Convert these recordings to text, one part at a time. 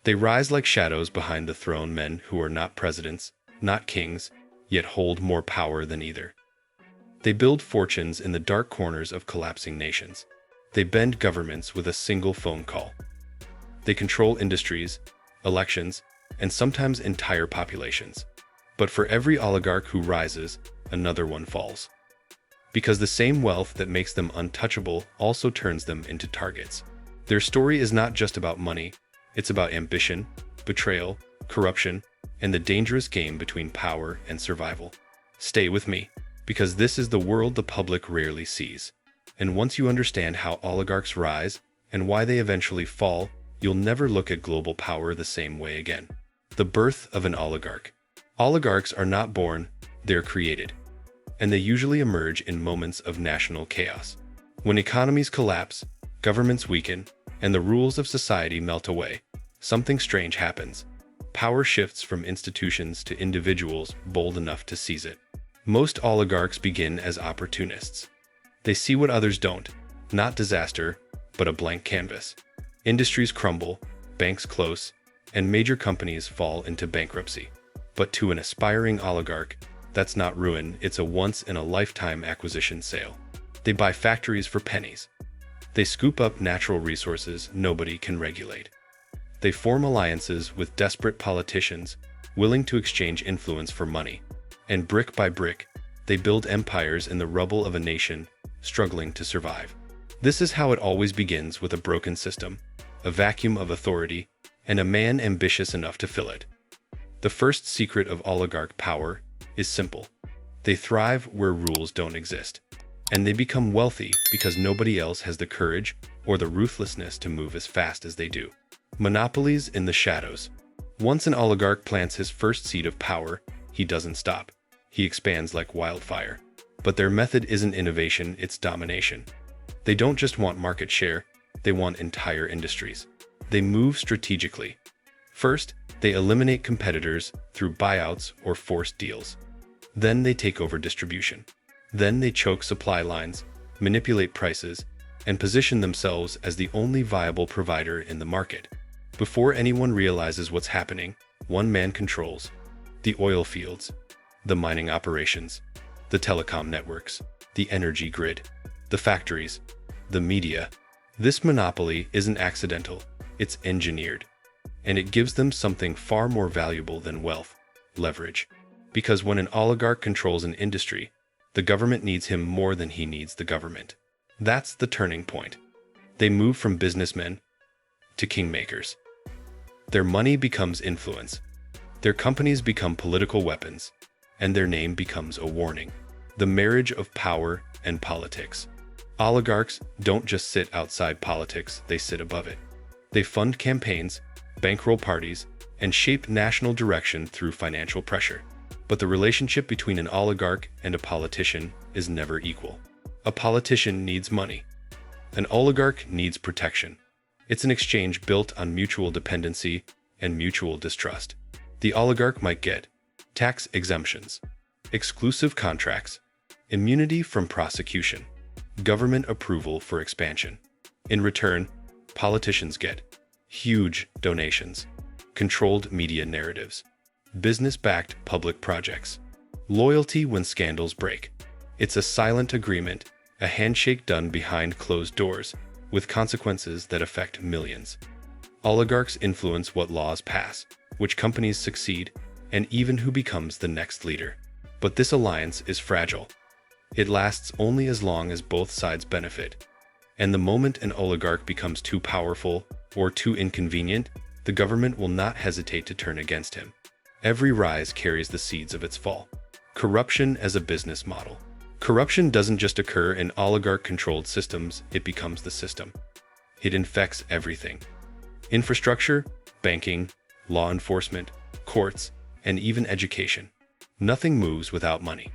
They rise like shadows behind the throne, men who are not presidents, not kings, yet hold more power than either. They build fortunes in the dark corners of collapsing nations. They bend governments with a single phone call. They control industries, elections, and sometimes entire populations. But for every oligarch who rises, another one falls. Because the same wealth that makes them untouchable also turns them into targets. Their story is not just about money, it's about ambition, betrayal, corruption, and the dangerous game between power and survival. Stay with me, because this is the world the public rarely sees. And once you understand how oligarchs rise and why they eventually fall, you'll never look at global power the same way again. The birth of an oligarch. Oligarchs are not born, they're created. And they usually emerge in moments of national chaos. When economies collapse, governments weaken, and the rules of society melt away, something strange happens. Power shifts from institutions to individuals bold enough to seize it. Most oligarchs begin as opportunists. They see what others don't, not disaster, but a blank canvas. Industries crumble, banks close, and major companies fall into bankruptcy. But to an aspiring oligarch, that's not ruin, it's a once-in-a-lifetime acquisition sale. They buy factories for pennies. They scoop up natural resources nobody can regulate. They form alliances with desperate politicians, willing to exchange influence for money. And brick by brick, they build empires in the rubble of a nation struggling to survive. This is how it always begins, with a broken system, a vacuum of authority, and a man ambitious enough to fill it. The first secret of oligarch power is simple. They thrive where rules don't exist. And they become wealthy because nobody else has the courage or the ruthlessness to move as fast as they do. Monopolies in the shadows. Once an oligarch plants his first seed of power, he doesn't stop. He expands like wildfire. But their method isn't innovation, it's domination. They don't just want market share, they want entire industries. They move strategically. First, they eliminate competitors through buyouts or forced deals. Then they take over distribution. Then they choke supply lines, manipulate prices, and position themselves as the only viable provider in the market. Before anyone realizes what's happening, one man controls the oil fields, the mining operations, the telecom networks, the energy grid, the factories, the media. This monopoly isn't accidental, it's engineered. And it gives them something far more valuable than wealth: leverage. Because when an oligarch controls an industry, the government needs him more than he needs the government. That's the turning point. They move from businessmen to kingmakers. Their money becomes influence. Their companies become political weapons, and their name becomes a warning. The marriage of power and politics. Oligarchs don't just sit outside politics, they sit above it. They fund campaigns, bankroll parties, and shape national direction through financial pressure. But the relationship between an oligarch and a politician is never equal. A politician needs money. An oligarch needs protection. It's an exchange built on mutual dependency and mutual distrust. The oligarch might get tax exemptions, exclusive contracts, immunity from prosecution, government approval for expansion. In return, politicians get huge donations, controlled media narratives, business-backed public projects, loyalty when scandals break. It's a silent agreement, a handshake done behind closed doors, with consequences that affect millions. Oligarchs influence what laws pass, which companies succeed, and even who becomes the next leader. But this alliance is fragile. It lasts only as long as both sides benefit. And the moment an oligarch becomes too powerful or too inconvenient, the government will not hesitate to turn against him. Every rise carries the seeds of its fall. Corruption as a business model. Corruption doesn't just occur in oligarch-controlled systems, it becomes the system. It infects everything. Infrastructure, banking, law enforcement, courts, and even education. Nothing moves without money.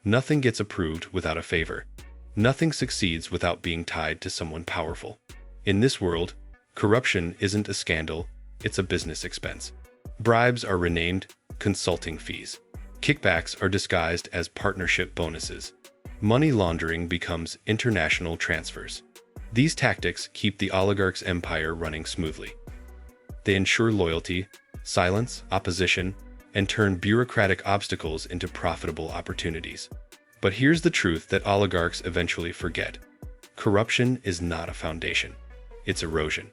Nothing gets approved without a favor. Nothing succeeds without being tied to someone powerful. In this world, corruption isn't a scandal, it's a business expense. Bribes are renamed consulting fees. Kickbacks are disguised as partnership bonuses. Money laundering becomes international transfers. These tactics keep the oligarch's empire running smoothly. They ensure loyalty, silence opposition, and turn bureaucratic obstacles into profitable opportunities. But here's the truth that oligarchs eventually forget. Corruption is not a foundation. It's erosion.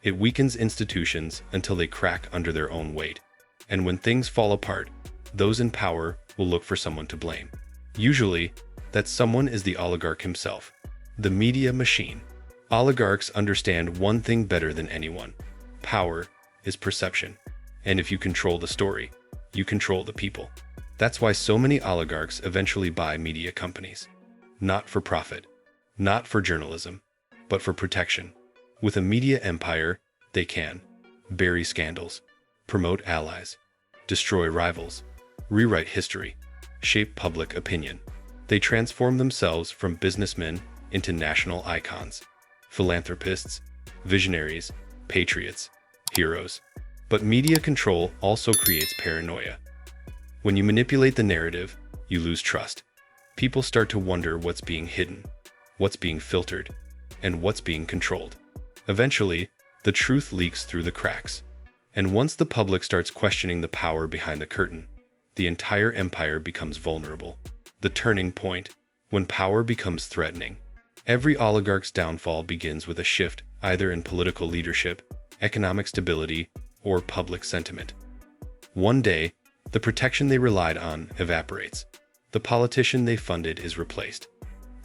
It weakens institutions until they crack under their own weight. And when things fall apart, those in power will look for someone to blame. Usually, that someone is the oligarch himself, the media machine. Oligarchs understand one thing better than anyone. Power is perception. And if you control the story, you control the people. That's why so many oligarchs eventually buy media companies. Not for profit, not for journalism, but for protection. With a media empire, they can bury scandals, promote allies, destroy rivals, rewrite history, shape public opinion. They transform themselves from businessmen into national icons, philanthropists, visionaries, patriots, heroes. But media control also creates paranoia. When you manipulate the narrative, you lose trust. People start to wonder what's being hidden, what's being filtered, and what's being controlled. Eventually, the truth leaks through the cracks. And once the public starts questioning the power behind the curtain, the entire empire becomes vulnerable. The turning point, when power becomes threatening. Every oligarch's downfall begins with a shift, either in political leadership, economic stability, or public sentiment. One day, the protection they relied on evaporates. The politician they funded is replaced.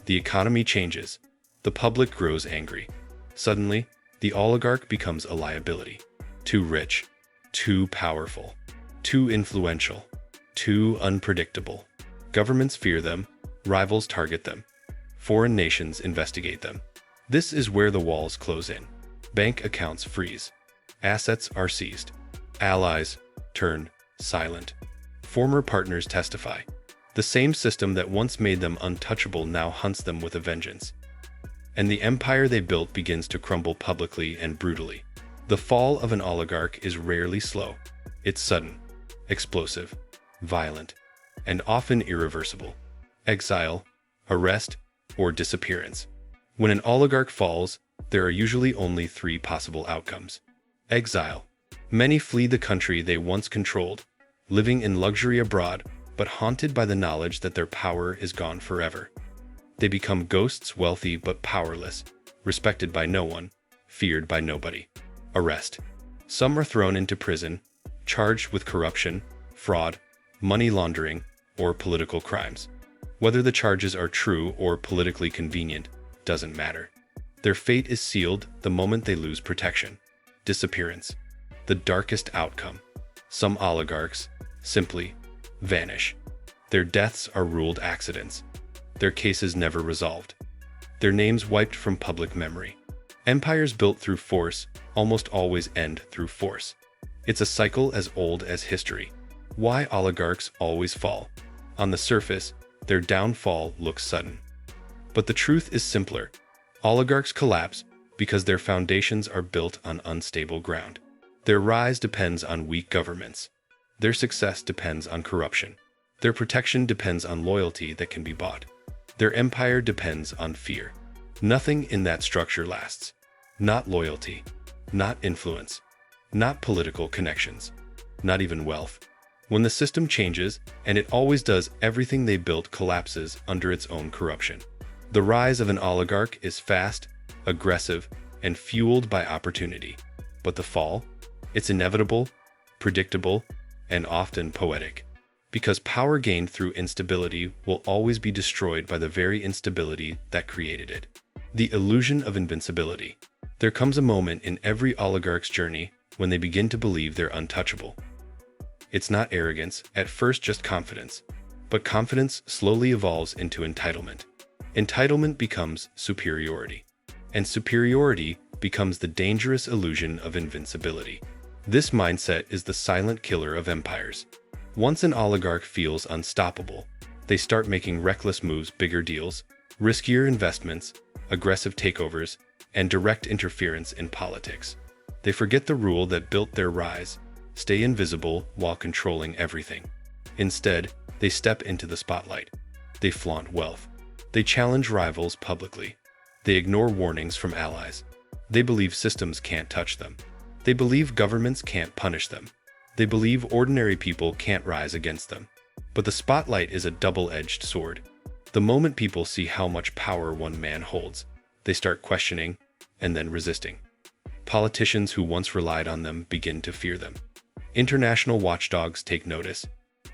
The economy changes. The public grows angry. Suddenly, the oligarch becomes a liability. Too rich, too powerful, too influential, too unpredictable. Governments fear them, rivals target them, foreign nations investigate them. This is where the walls close in. Bank accounts freeze. Assets are seized. Allies turn silent. Former partners testify. The same system that once made them untouchable now hunts them with a vengeance. And the empire they built begins to crumble publicly and brutally. The fall of an oligarch is rarely slow. It's sudden, explosive, violent, and often irreversible. Exile, arrest, or disappearance. When an oligarch falls, there are usually only three possible outcomes. Exile. Many flee the country they once controlled, living in luxury abroad, but haunted by the knowledge that their power is gone forever. They become ghosts, wealthy but powerless, respected by no one, feared by nobody. Arrest. Some are thrown into prison, charged with corruption, fraud, money laundering, or political crimes. Whether the charges are true or politically convenient doesn't matter. Their fate is sealed the moment they lose protection. Disappearance. The darkest outcome. Some oligarchs simply vanish. Their deaths are ruled accidents. Their cases never resolved. Their names wiped from public memory. Empires built through force almost always end through force. It's a cycle as old as history. Why oligarchs always fall? On the surface, their downfall looks sudden. But the truth is simpler. Oligarchs collapse because their foundations are built on unstable ground. Their rise depends on weak governments. Their success depends on corruption. Their protection depends on loyalty that can be bought. Their empire depends on fear. Nothing in that structure lasts. Not loyalty, not influence, not political connections, not even wealth. When the system changes, and it always does, everything they built collapses under its own corruption. The rise of an oligarch is fast, aggressive, and fueled by opportunity. But the fall? It's inevitable, predictable, and often poetic. Because power gained through instability will always be destroyed by the very instability that created it. The illusion of invincibility. There comes a moment in every oligarch's journey when they begin to believe they're untouchable. It's not arrogance, at first just confidence. But confidence slowly evolves into entitlement. Entitlement becomes superiority. And superiority becomes the dangerous illusion of invincibility. This mindset is the silent killer of empires. Once an oligarch feels unstoppable, they start making reckless moves, bigger deals, riskier investments, aggressive takeovers, and direct interference in politics. They forget the rule that built their rise: stay invisible while controlling everything. Instead, they step into the spotlight. They flaunt wealth. They challenge rivals publicly. They ignore warnings from allies. They believe systems can't touch them. They believe governments can't punish them. They believe ordinary people can't rise against them. But the spotlight is a double-edged sword. The moment people see how much power one man holds, they start questioning and then resisting. Politicians who once relied on them begin to fear them. International watchdogs take notice.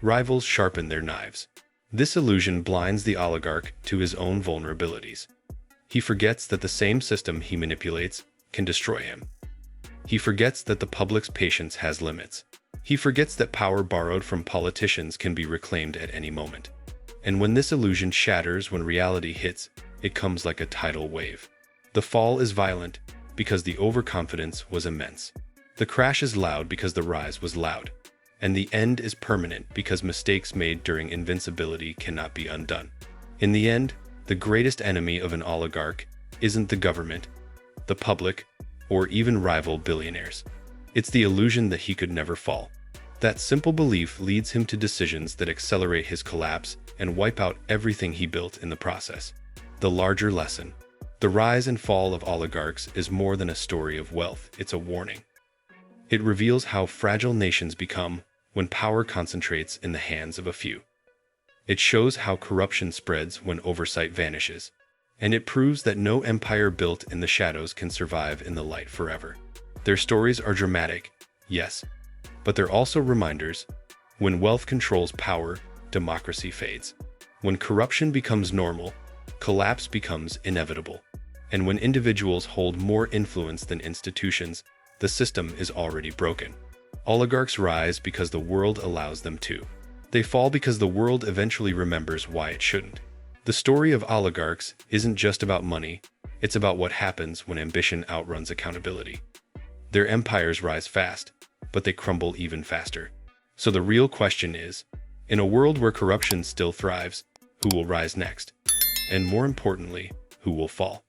Rivals sharpen their knives. This illusion blinds the oligarch to his own vulnerabilities. He forgets that the same system he manipulates can destroy him. He forgets that the public's patience has limits. He forgets that power borrowed from politicians can be reclaimed at any moment. And when this illusion shatters, when reality hits, it comes like a tidal wave. The fall is violent because the overconfidence was immense. The crash is loud because the rise was loud. And the end is permanent because mistakes made during invincibility cannot be undone. In the end, the greatest enemy of an oligarch isn't the government, the public, or even rival billionaires. It's the illusion that he could never fall. That simple belief leads him to decisions that accelerate his collapse and wipe out everything he built in the process. The larger lesson: the rise and fall of oligarchs is more than a story of wealth, it's a warning. It reveals how fragile nations become when power concentrates in the hands of a few. It shows how corruption spreads when oversight vanishes. And it proves that no empire built in the shadows can survive in the light forever. Their stories are dramatic, yes, but they're also reminders. When wealth controls power, democracy fades. When corruption becomes normal, collapse becomes inevitable. And when individuals hold more influence than institutions, the system is already broken. Oligarchs rise because the world allows them to. They fall because the world eventually remembers why it shouldn't. The story of oligarchs isn't just about money, it's about what happens when ambition outruns accountability. Their empires rise fast, but they crumble even faster. So the real question is, in a world where corruption still thrives, who will rise next? And more importantly, who will fall?